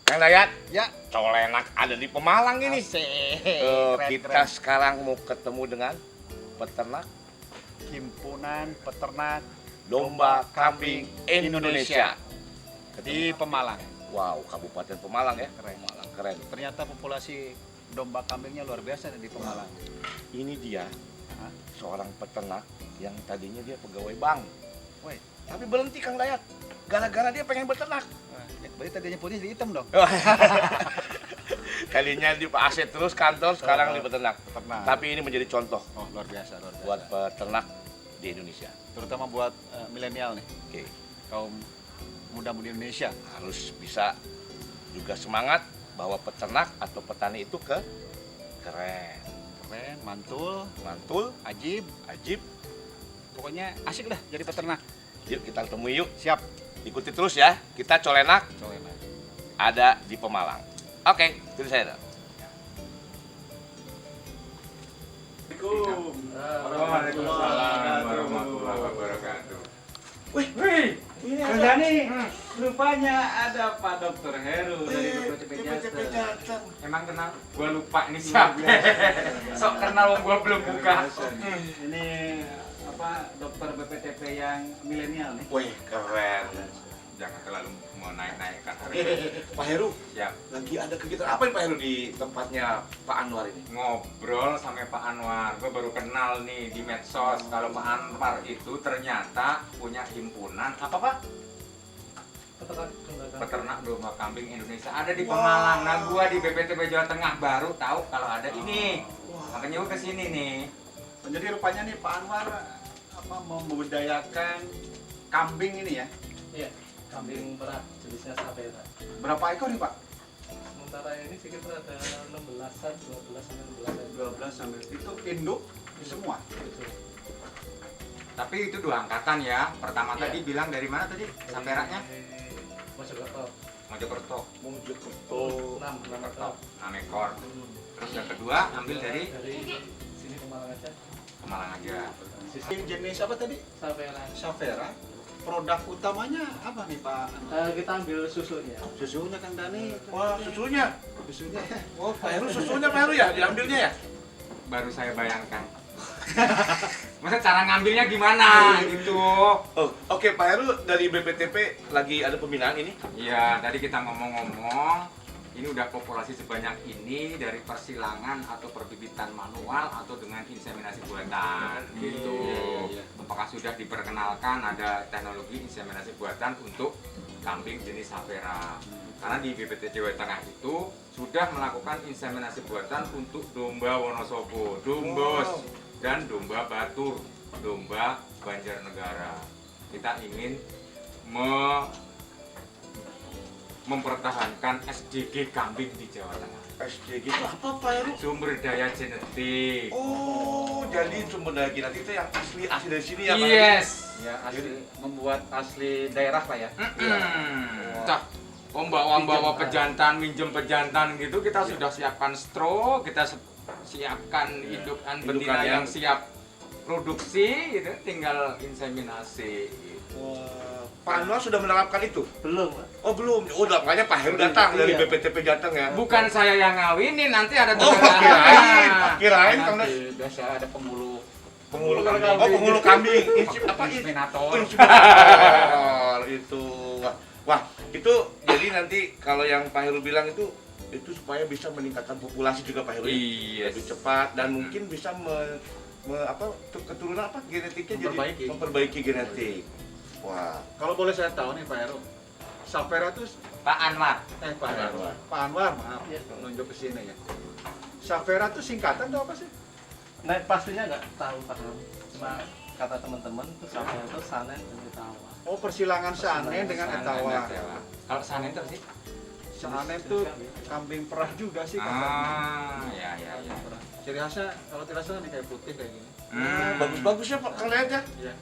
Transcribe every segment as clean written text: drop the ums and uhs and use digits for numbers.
Kang Dayat, Ya, Colenak ada di Pemalang ini. asik. Kita sekarang mau ketemu dengan peternak Himpunan Peternak domba kambing Indonesia. di Pemalang. Wow, Kabupaten Pemalang ya. Keren. Pemalang keren. Ternyata populasi domba kambingnya luar biasa di Pemalang. Ini dia Hah? seorang peternak yang tadinya dia pegawai bank. Woi, Tapi berhenti Kang Dayat. Gara-gara dia pengen beternak. berarti tadinya putih jadi hitam dong. Kalinya di Pak Aset terus kantor, sekarang di peternak. Peternak. Tapi ini menjadi contoh Oh, luar biasa, luar biasa. buat peternak di Indonesia. Terutama buat milenial nih, Oke, kaum muda-mudi Indonesia. harus bisa juga semangat bahwa peternak atau petani itu keren, Keren, mantul, mantul, ajib, ajib. pokoknya asik dah jadi peternak. Yuk kita ketemu yuk. Siap. Ikuti terus ya. Kita Colenak Colenak. ada di Pemalang. Oke, itu saya. Waalaikumsalam warahmatullahi wabarakatuh. Wih, ini Kang Dani, rupanya ada Pak Dokter Heru dari BPTP Jateng. Emang kenal? Gua lupa ini siapa. Sok kenal wong gua belum buka. Ini apa dokter BPTP yang milenial nih. Wih, keren. Jangan terlalu mau naik-naikkan harga. Pak Heru, Siap. lagi ada kegiatan apa nih Pak Heru di tempatnya Pak Anwar ini? Ngobrol sama Pak Anwar, gue baru kenal nih di medsos kalau Pak Anwar itu ternyata punya himpunan apa Pak? Peternak domba kambing Indonesia ada di Pemalang. Nah gua di BPTP Jawa Tengah baru tahu kalau ada ini. Makanya gua kesini nih. Jadi rupanya nih Pak Anwar apa membudidayakan kambing ini ya. Iya, kambing berat jenisnya Savera. Berapa ekor nih Pak? Sementara ini sekitar ada 16-an, 12 sampai 16 12 sampai itu induk semua. Betul. Tapi itu dua angkatan ya. Pertama Iya. tadi bilang dari mana tadi? Saperaknya? Mojokerto. Mojokerto. Mojokerto. 6 Mojokerto. 6 ekor. Terus yang kedua ambil dari sini Pemalang aja. Pemalang aja. Sisi Jenis apa tadi? Savera. Savera. Produk utamanya apa nih Pak? Kita ambil susunya. Susunya Kang Dani. Wah, susunya. Susunya. Oh, Pak Heru susunya Pak Heru ya, diambilnya ya? Baru saya bayangkan. Maksudnya cara ngambilnya gimana gitu. Oh, oke Pak Heru dari BPTP lagi ada pembinaan ini. Iya, tadi kita ngomong-ngomong, ini udah populasi sebanyak ini dari persilangan atau perbibitan manual atau dengan inseminasi buatan gitu. Iya. Apakah sudah diperkenalkan ada teknologi inseminasi buatan untuk kambing jenis Savera? Karena di BPT Jawa Tengah itu sudah melakukan inseminasi buatan untuk domba Wonosobo, Dombos, dan domba Batur, domba Banjarnegara. Kita ingin mempertahankan SDG kambing di Jawa Tengah. SDG itu apa Pak Heru? Sumber daya genetik. Oh, jadi sumber daya kita itu yang asli dari sini ya Pak Heru? Yes. Ya, asli membuat asli daerah lah ya. Cah, bawa pejantan, minjem pejantan gitu, kita sudah siapkan stro, kita siapkan indukan betina Indukannya. yang siap produksi, gitu, tinggal inseminasi. Wah, Pak Anwar sudah menerapkan itu? Belum, Pak. Oh belum. Oh, makanya Pak Heru datang dari Iya. BPTP Jateng ya. Bukan saya yang ngawinin, nanti ada Oh, kirain Kang Dayat. Nanti biasa ada pemulu Penghulu kambing. Oh, penghulu kambing. inseminator. Inseminator itu. Wah, itu jadi nanti kalau yang Pak Heru bilang itu supaya bisa meningkatkan populasi juga Pak Heru. Iya. Lebih cepat dan mungkin bisa keturunan apa genetiknya Memperbaiki. jadi memperbaiki genetik. Wah, Kalau boleh saya tahu nih Pak Heru. Savera itu Pak Anwar. Pak Pak Anwar. Anwar. Pak Anwar, maaf. Iya. Nunjuk ke sini ya. Savera itu singkatan atau apa sih? Nah, pastinya nggak tahu Pak. Cuma kata teman-teman itu Savera itu Sanen dan Etawa. Oh, persilangan Sanen dengan Etawa. Kalau Sanen itu sih? Sanen itu kambing perah juga sih katanya. Ya, ya, ya. Ciri khasnya kalau tidak salah nih kayak putih kayak gini. bagus-bagus ya Pak, Kang Dayat ya. Iya.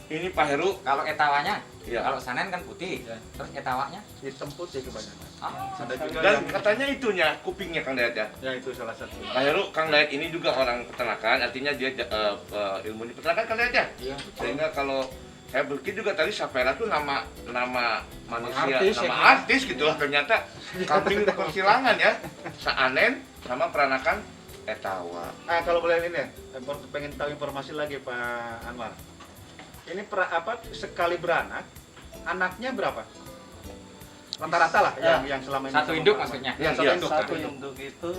Ini Pak Heru. Kalau etawanya, Iya. kalau Sanen kan putih, Iya. terus etawanya? Hitam putih kebanyakan. Ah, Ada juga Dan yang katanya itunya kupingnya Kang Dayat ya. ya itu salah satu. Pak Heru, Kang Dayat ini juga orang peternakan, artinya dia ilmu di peternakan Kang Dayat ya. Iya. Sehingga kalau saya berpikir juga tadi Sapera tuh nama manusia, Artis, nama ya. artis gitu lah. Ternyata kambing persilangan ya. Saanen sama peranakan etawa. Nah, kalau boleh ini, pengen tahu informasi lagi Pak Anwar. Ini sekali beranak, anaknya berapa? Rata-rata lah yang selama ini. Satu induk maksudnya. Ya, satu Iya, induk. Satu induk itu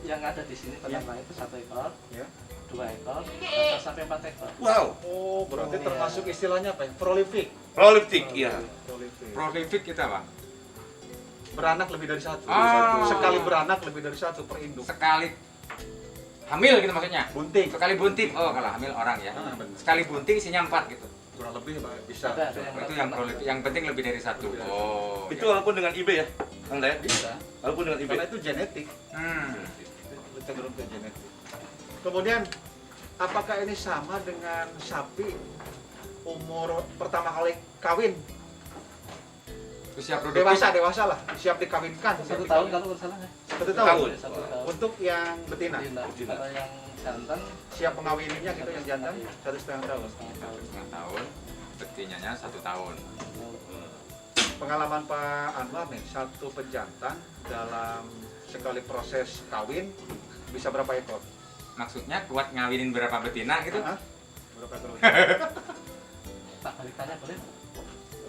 yang ada di sini pertama itu 1 ekor, Ya. 2 ekor, atau sampai 4 ekor. Wow, Oh, berarti Oh, termasuk istilahnya apa ya? Prolific. prolific ya. Prolific. Prolific kita Pak. Beranak lebih dari satu. Ah. Sekali beranak lebih dari satu per induk. Sekali hamil gitu maksudnya. Bunting. Sekali bunting. Oh, kalau hamil orang ya. Ah, benar. Sekali bunting isinya 4 gitu. Kurang lebih Pak, bisa. Ada Itu yang prolific. Yang penting lebih dari 1. Oh. Itu walaupun dengan IB ya, Kang Dayat? Bisa. Walaupun dengan IB. Karena itu genetik. Cenderung ke genetik. Kemudian apakah ini sama dengan sapi umur pertama kali kawin? Usia produktif. Dewasa lah, siap dikawinkan. 1 tahun kalau nggak salah ya. 1 tahun. Tahun. 1 tahun. Untuk yang betina, Betina. Kalau yang jantan siap mengawininya gitu yang jantan 1,5 tahun. 1,5 tahun. 1,5 tahun. Betinanya 1 tahun. Pengalaman Pak Anwar nih, satu pejantan dalam sekali proses kawin bisa berapa ekor? Maksudnya kuat ngawinin berapa betina gitu? Hah? Berapa ekor? Tak balik tanya boleh?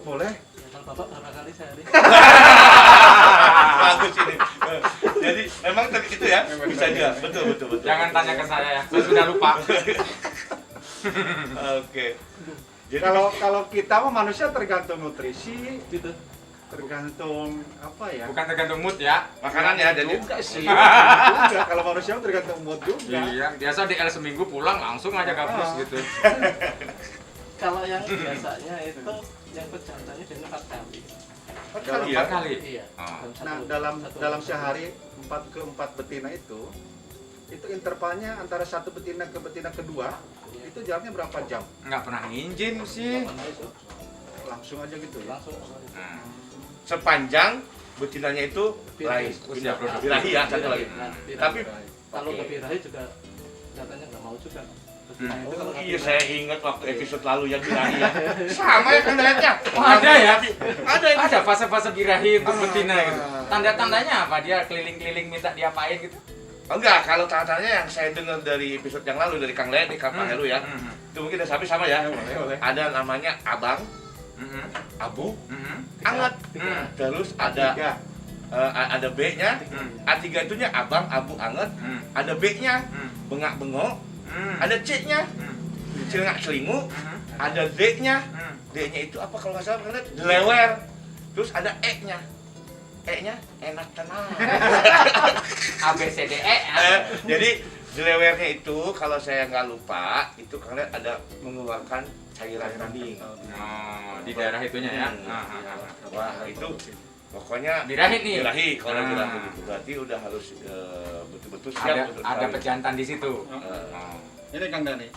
Boleh. Ya, kalau bapak berapa kali sehari? Bagus ini. Jadi emang tadi itu ya, bisa aja. Betul. Jangan tanya ke saya ya. Saya sudah lupa. Oke. Jadi Kalau kita mah manusia tergantung nutrisi, Gitu. tergantung apa ya? Bukan tergantung mood ya. makanan ya, jadi Juga sih. Juga kalau manusia mah tergantung mood juga. Iya, biasa di seminggu pulang langsung aja gabus gitu. Kalau yang biasanya itu yang pejantannya biasanya 4 kali. Dalam Iya. 4 kali. Iya. Oh. Nah, dalam sehari 4 ke 4 betina itu intervalnya antara satu betina ke betina kedua itu jaraknya berapa jam? Nggak pernah nginjin sih. Langsung aja gitu ya. Langsung. Hmm. sepanjang betinanya itu lahir. Usia produktif. Birahi ya, satu lagi. Nah, birahi. Tapi kalau oke. ke birahi juga katanya nggak mau juga. Betina itu kalau Oh ke iya, birahi- saya ingat waktu episode lalu yang birahi ya. Sama ya Kang Dayatnya. Oh, ada ya? Ada ini. Ada fase-fase birahi untuk betina gitu. Tanda-tandanya apa? Dia keliling-keliling minta diapain gitu? Oh, enggak, kalau tanda-tandanya yang saya dengar dari episode yang lalu dari Kang Dayat di Kapal Heru ya. Itu mungkin ada sapi sama ya. Boleh. Ada namanya abang, abu, anget. Terus ada Tiga. ada B-nya. A3 itunya abang, abu, anget. Ada B-nya, bengak-bengok. Ada C-nya, celengak celingu. Ada D-nya. D-nya itu apa kalau nggak salah Kang Dayat? Delewer. Terus ada E-nya. E-nya enak tenang. A B C D E. Jadi delewernya itu kalau saya nggak lupa itu karena ada mengeluarkan cairan kening. Oh, di daerah itunya ya. Wah itu pokoknya Birahi nih. Birahi kalau Ah. birahi itu berarti udah harus betul-betul siap Ada untuk ada kawin. pejantan di situ. Eh, Oh. Ini Kang Dani.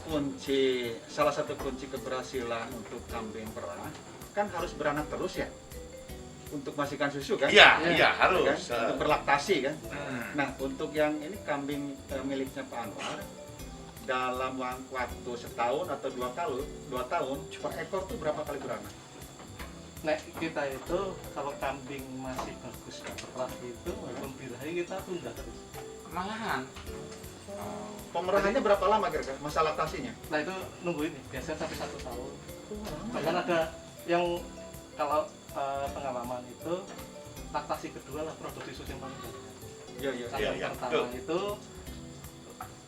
Kunci salah satu kunci keberhasilan untuk kambing perah kan harus beranak terus ya untuk menghasilkan susu kan? Iya, Iya. iya Kan? harus. Untuk berlaktasi kan? Hmm. Nah untuk yang ini kambing miliknya Pak Anwar dalam waktu setahun atau 2 tahun per ekor tuh berapa kali beranak? Nek kita itu kalau kambing masih bagus perah itu walaupun birahi kita tunda terus. Malahan. Pemerahannya berapa lama kira-kira masa laktasinya? Nah itu nunggu ini biasanya sampai 1 tahun. Bahkan ada yang kalau pengalaman itu laktasi kedua lah produksi susu yang paling banyak. Iya iya. Kalau yang iya, pertama itu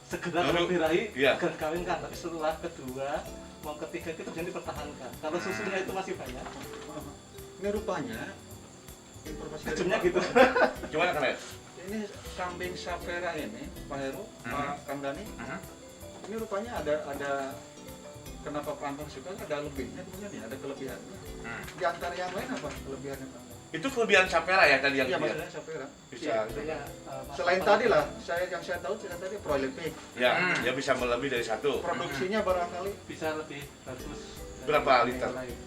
segera Dulu, birahi iya. segera kawinkan, tapi setelah kedua mau ketiga itu jadi dipertahankan. Kalau susunya itu masih banyak, Ini rupanya informasi dari ujungnya Pak- gitu. Gimana Kang Dayat? Ini kambing Sapera ini Pak Heru, Pak Kang Dani. Ini rupanya ada kenapa Pak Anwar suka ada lebihnya kemudian ya ada kelebihannya. Di antara yang lain apa kelebihannya Pak Anwar? Itu kelebihan Sapera ya tadi yang Iya dia maksudnya Sapera. bisa. Iya, itu ya, Selain tadi lah, yang saya tahu tadi prolific. Ya, dia bisa melebihi dari satu. Produksinya barangkali bisa lebih bagus. Berapa dari liter? yang lain.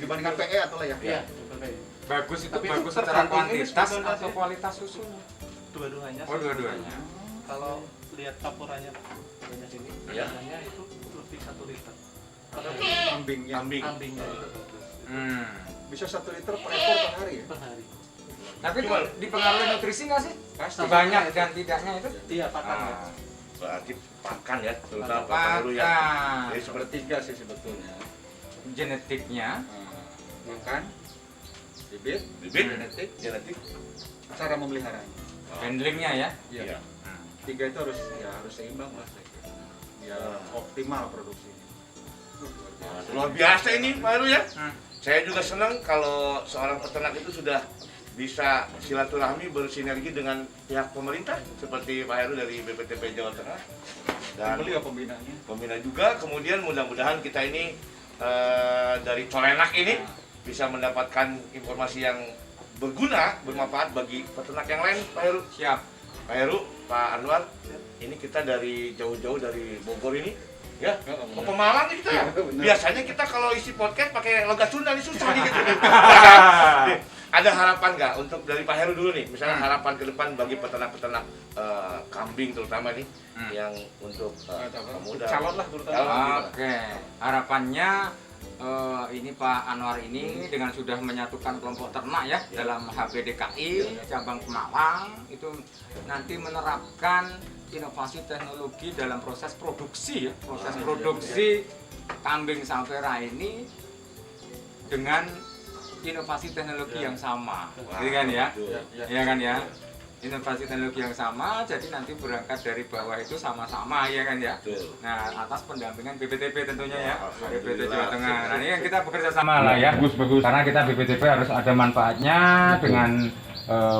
dibandingkan PE atau lah ya. Iya, berbeda. Bagus itu Tapi itu bagus secara tergantung ini kuantitas sebenarnya atau sih. kualitas susunya? Dua-duanya. Oh, dua-duanya. Kalau lihat campurannya banyak ini, Iya. biasanya itu lebih 1 liter. kambingnya. Kambing. Kambingnya itu bagus. Bisa 1 liter per ekor per hari ya? Per hari. Tapi itu dipengaruhi nutrisi nggak sih? Pasti. Banyak dan tidaknya itu? Iya, pakan ya. Berarti pakan ya, terutama Pak Heru ya. Pakan. Jadi seperti Sepertiga sih sebetulnya. Genetiknya. Makan, bibit, bibit, genetik, genetik. cara memeliharanya. Handlingnya ya. Iya. 3 itu harus seimbang lah saya kira. Biar optimal produksinya. Luar biasa ini Pak Heru ya. Hmm. Saya juga senang kalau seorang peternak itu sudah bisa silaturahmi bersinergi dengan pihak pemerintah seperti Pak Heru dari BPTP Jawa Tengah dan Beliau pembinanya. pembina juga. Kemudian mudah-mudahan kita ini dari Colenak ini bisa mendapatkan informasi yang berguna, bermanfaat bagi peternak yang lain. Pak Heru, Siap. Pak Heru, Pak Anwar, ini kita dari jauh-jauh dari Bogor ini, ya, ke Pemalang nih kita ya. Benar. Biasanya kita kalau isi podcast pakai logat Sunda nih susah nih gitu. Nih, ada harapan nggak untuk dari Pak Heru dulu nih, misalnya harapan ke depan bagi peternak-peternak kambing terutama nih, yang untuk pemuda. Calon lah terutama. Calon. Oke, harapannya ini Pak Anwar ini dengan sudah menyatukan kelompok ternak ya dalam HPDKI cabang Pemalang itu nanti menerapkan inovasi teknologi dalam proses produksi ya, proses produksi kambing Savera ini dengan inovasi teknologi yang sama, gitu kan ya? Iya kan ya? Inovasi teknologi yang sama, jadi nanti berangkat dari bawah itu sama-sama, ya kan ya? Betul. Nah, atas pendampingan BPTP tentunya ya, Alhamdulillah. BPT Jawa Tengah. Nah, ini yang kita bekerja sama lah ya, bagus. Karena kita BPTP harus ada manfaatnya dengan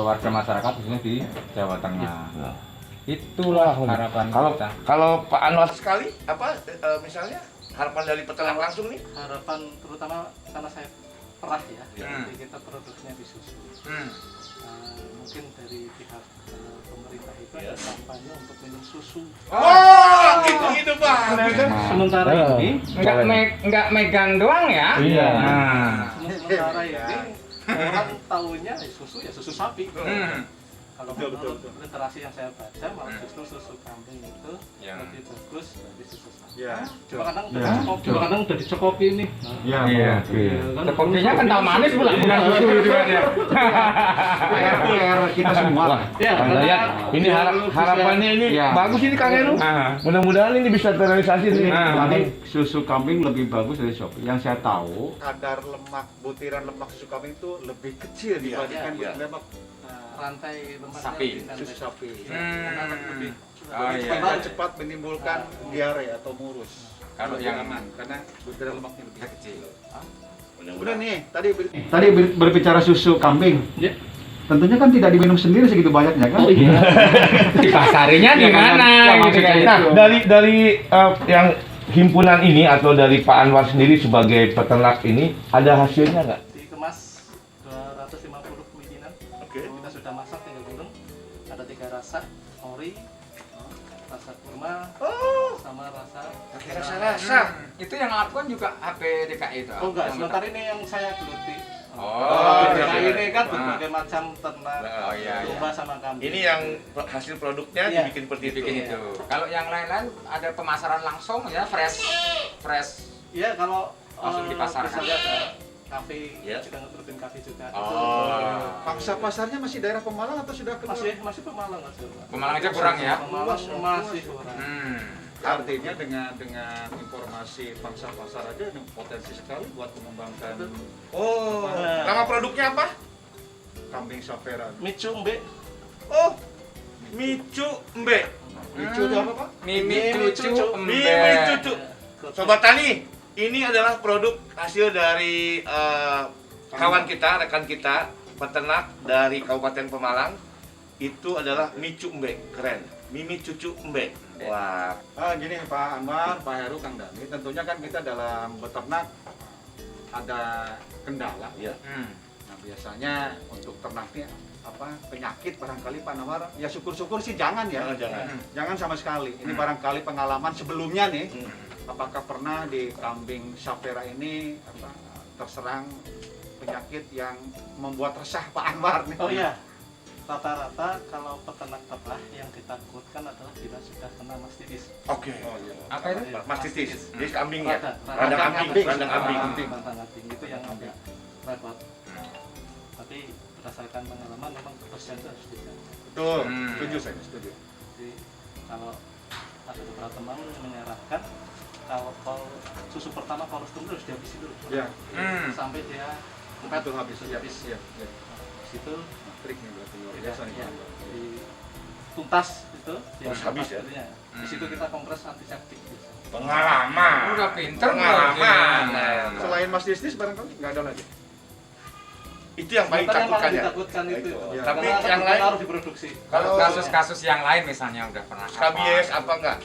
warga masyarakat khususnya di Jawa Tengah. Itulah harapan kita. Kalau Pak Anwar sekali apa misalnya harapan dari peternak langsung nih? Harapan terutama karena saya perah ya, Hmm. jadi kita produksinya di susu. Mungkin dari pihak pemerintah itu Ya. ada kampanye untuk minum susu. Oh, gitu Pak. Sementara ini, Enggak megang doang ya? Iya. Nah. sementara ini orang tahunya ya susu sapi. Kalau Betul, menurut betul. literasi yang saya baca, malah justru susu kambing itu Yang- lebih bagus dari susu sapi. Ya. Cuma kadang udah Ya. dicekopi, cuma kadang udah dicekopi nih. Iya, Iya. oke. Sepertinya kental manis pula bukan susu gitu kan ya. PR kita semua lah. Ya, Kang karena Dayat, ini harapannya ini Iya. bagus ini Kang Heru. Mudah-mudahan ini bisa terrealisasi nih. Jadi susu kambing lebih bagus dari Shopee. Yang saya tahu kadar lemak butiran lemak susu kambing itu lebih kecil dibandingkan iya. lemak rantai lemaknya Sapi. lebih rantai susu sapi. Karena lebih Oh iya. Cepat cepat menimbulkan diare atau murus. Kalau Lebih yang aman karena butiran lemaknya lebih kecil. Udah nih, tadi berbicara susu kambing. Ya. Tentunya kan tidak diminum sendiri segitu banyaknya kan? Oh iya. Dipasarinya di mana gitu kan. Nah, dari yang himpunan ini atau dari Pak Anwar sendiri sebagai peternak ini ada hasilnya nggak? Dikemas 250 milinan. Oke. Kita sudah masak tinggal gulung. Ada 3 rasa, ori, rasa kurma, sama rasa Rasa-rasa. Itu yang lakukan juga HPDKI itu. Oh enggak, Yang sementara ini yang saya geluti. Oh, Nah, iya. ini kan Ah. berbagai macam ternak, Oh, iya, iya. domba sama kambing. Ini yang hasil produknya Iya. dibikin seperti itu. Dibikin itu. Kalau yang lain-lain ada pemasaran langsung ya, fresh. Iya, kalau Langsung dipasarkan. misalnya ada kafe, Iya. juga ngerutin kafe juga. Oh. Pangsa pasarnya masih daerah Pemalang atau sudah keluar? Masih Pemalang aja. Pak. Pemalang aja kurang ya. Pemalang masih kurang. Artinya dengan informasi pangsa pasar aja ini potensi sekali buat mengembangkan Oh, nama produknya apa? kambing Savera. Micu Mbe. Oh, Micu Mbe. Lucu itu apa Pak? Mimi cucu Mimi embe. cucu. Sobat Tani, ini adalah produk hasil dari kawan kita, rekan kita, peternak dari Kabupaten Pemalang. Itu adalah Micu Mbe, keren. Mimi cucu Mbe. Wah, Gini Pak Anwar, Pak Heru, Kang Dani, tentunya kan kita dalam beternak ada kendala. iya. Nah biasanya untuk ternaknya penyakit barangkali Pak Anwar, ya syukur-syukur sih jangan ya. Jangan. Jangan sama sekali. Ini barangkali pengalaman sebelumnya nih. Hmm. Apakah pernah di kambing Savera ini terserang penyakit yang membuat resah Pak Anwar nih? Oh iya. rata-rata kalau peternak terah yang ditakutkan adalah bila sudah kena mastitis. Oke. Oh iya. Apa itu? Mastitis. Jadi kambing ya. Radang Radang ambing. Radang ambing itu yang agak repot. Tapi berdasarkan pengalaman memang kebersihan itu harus dijaga. Betul. Hmm. Setuju saya, setuju. Jadi kalau ada beberapa teman menyarankan kalau susu pertama kolostrum itu harus dihabisi dulu. Ya. Sampai dia Itu habis. Ya. habis. Ya. Ya. Habis itu Triknya berarti luar ya, biasa nih. ya, Pak. di tuntas itu Harus habis ya? Di situ kita kompres antiseptik. Pengalaman. Udah pinter Pengalaman. Selain mastistis barangkali nggak ada lagi. Itu yang paling Sebenarnya takutkan ya. ditakutkan itu. Itu. Ya. Tapi Karena yang lain harus diproduksi. Kalau kasus-kasus yang lain misalnya udah pernah rabies apa enggak?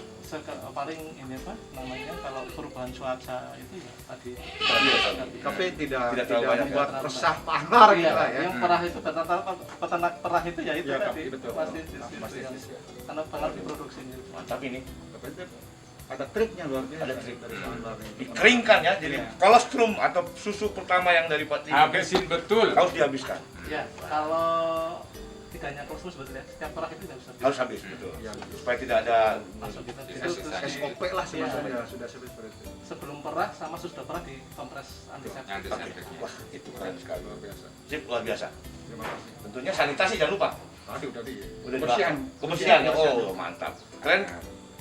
Paling ini apa namanya kalau perubahan cuaca itu ya tadi. Tapi tidak Tidak terlalu banyak membuat ya. resah pangar Iya, gitu lah ya. yang perah itu peternak perah itu ya itu Iya, tadi betul. mastistis itu Mastistis, yang- ya. karena pengaruh diproduksi. Mantap ini. Tapi itu ada triknya luar biasa. Ada trik. dari Anwar ini. Dikeringkan ya. Jadi Iya. kolostrum atau susu pertama yang dari Pak Tinggi habisin betul. harus dihabiskan. Ya, kalau tiganya kolostrum sebetulnya setiap perah itu tidak bisa Harus habis betul. Ya, Supaya tidak ada masuk kita Bisa itu sisa. terus SOP lah sebenarnya sudah seperti itu. sebelum perah sama sudah perah di kompres antiseptik. Antiseptik. Wah, itu keren sekali. Luar biasa. Sip, luar biasa. Terima kasih. Tentunya sanitasi jangan lupa. Tadi udah di Udah kebersihan. Kebersihan. Oh, mantap. Keren.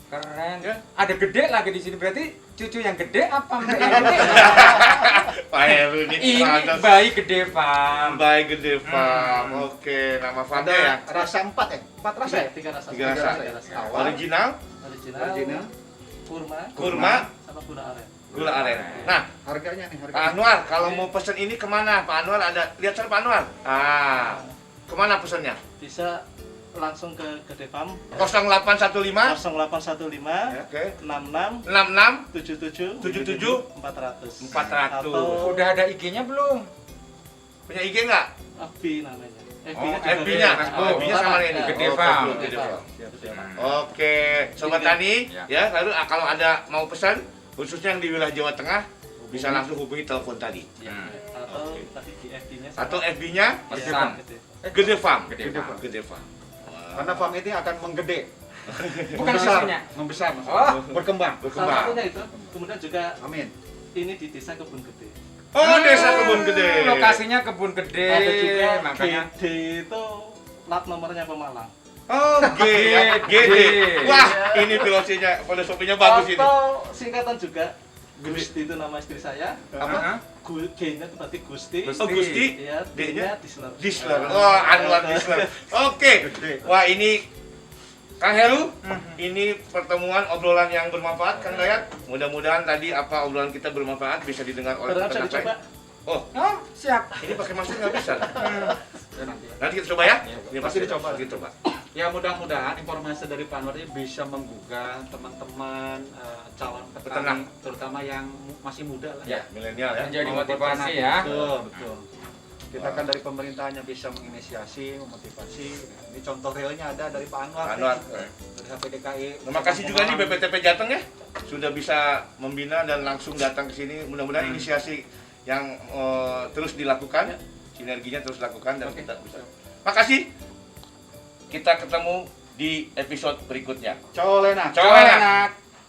Keren. Ya. Ada gede lagi di sini berarti cucu yang gede apa mbak yang gede? Pak Heru ini Ini ada bayi gede Pak. bayi gede farm. Oke, nama farmnya ya. Ada rasa 4 ya? 4 rasa ya? Tiga rasa. Tiga rasa. Awal. Original, Original, Original. kurma, kurma, sama gula aren. gula aren. Nah, Harganya nih, Pak harganya. Anwar, kalau mau pesen ini kemana? Pak Anwar ada, lihat sana Pak Anwar. Kemana pesennya? Bisa langsung ke Gede Farm 0815 0815 Oke. 66 66 77 77 400 400. atau Udah ada IG-nya belum? punya IG nggak? FB namanya. Oh, FB-nya. Oh, FB-nya sama ini. Gede Oh, Farm. Gede Farm. Siap, siap. Oke, Sobat Tani, Ya. ya, lalu kalau ada mau pesan, khususnya yang di wilayah Jawa Tengah, bisa langsung hubungi telepon tadi. atau tadi di FB-nya Atau FB-nya Pesan. Gede Farm. Gede Farm. Gede Farm. Karena farm ini akan menggede. Bukan Membesar, susunya. membesar maksudnya. Oh. Berkembang. Salah Berkembang. satunya itu. Kemudian juga Amin. ini di Desa Kebun Gede. Oh, Desa Kebun Gede. Lokasinya kebun gede. Ada juga Makanya Gede itu plat nomornya Pemalang. Oh, GD. Wah, ini filosofinya bagus ini. Atau singkatan juga Gusti itu nama istri saya. apa? G-nya itu berarti Gusti. Oh, Gusti. Ya, D-nya Disler. Disler. Oh, Anwar Disler. Oke. Wah, ini Kang Heru, ini pertemuan obrolan yang bermanfaat, Kang Dayat. Mudah-mudahan tadi apa obrolan kita bermanfaat bisa didengar oleh Benar bisa peternak dicoba. lain. Oh, Oh, siap. ini pakai masker nggak bisa. Ya, nanti. Nanti kita coba ya. Iya, Ini pasti dicoba. Kita coba. Ya mudah-mudahan informasi dari Pak Anwar ini bisa menggugah teman-teman calon petani, Peternak. terutama yang masih muda lah. Ya. Milenial ya. Menjadi Mau motivasi berpeternak. ya. Betul, betul. Kita kan dari pemerintahnya bisa menginisiasi, memotivasi. Ini contoh realnya ada dari Pak Anwar. Pak Anwar. Dari HPDKI. Terima kasih juga nih BPTP Jateng ya sudah bisa membina dan langsung datang ke sini. Mudah-mudahan inisiasi yang terus dilakukan, sinerginya terus dilakukan dan kita bisa. Makasih. Kita ketemu di episode berikutnya. Colena. Colena. Enak.